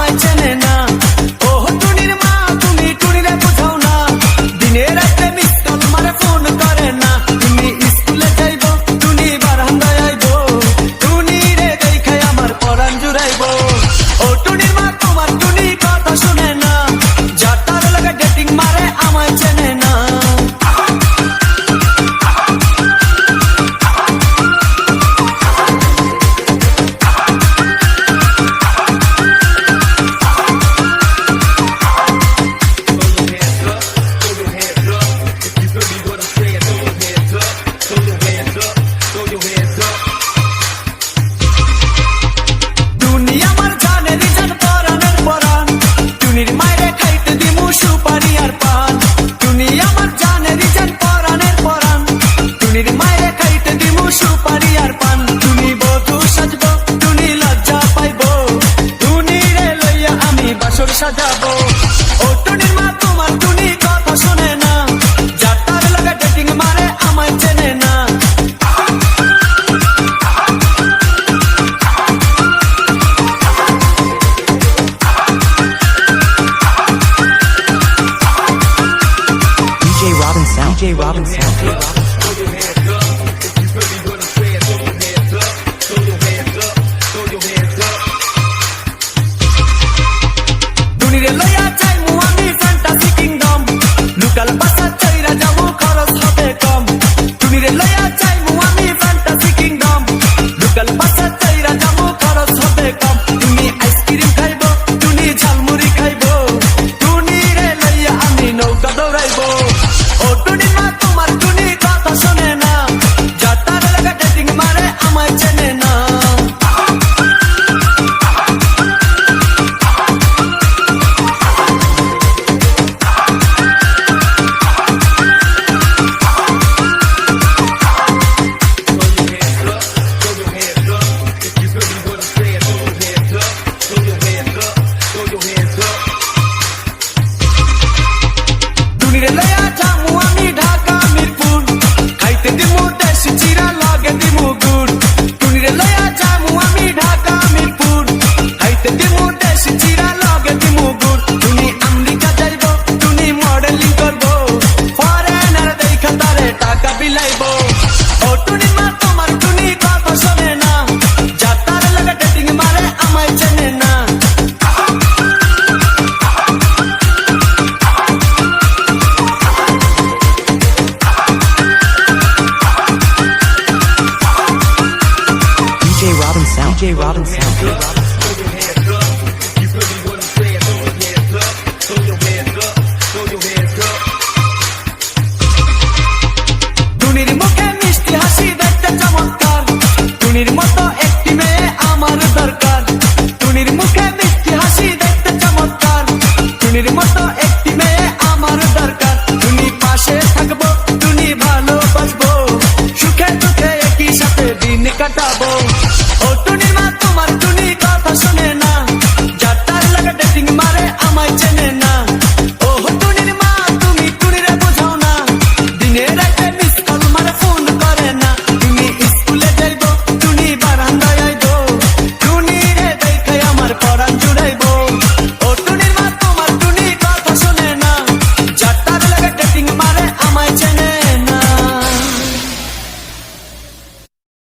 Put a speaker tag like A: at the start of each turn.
A: আমায় চেনে না। ও টুনির মা তুমি টুনিরে বুঝাও না, দিনে রাতে মিস কল মারে ফোন করে না। তুমি স্কুলে যাইব টুনি বারান্দায় আইব, টুনিরে দেখে আমার পরাণ জুড়াইব। ও টুনির মা তোমার টুনি কথা শুনে না, যাতার লাগে ডেটিং মারে আমায় চেনে না। সাজাবো।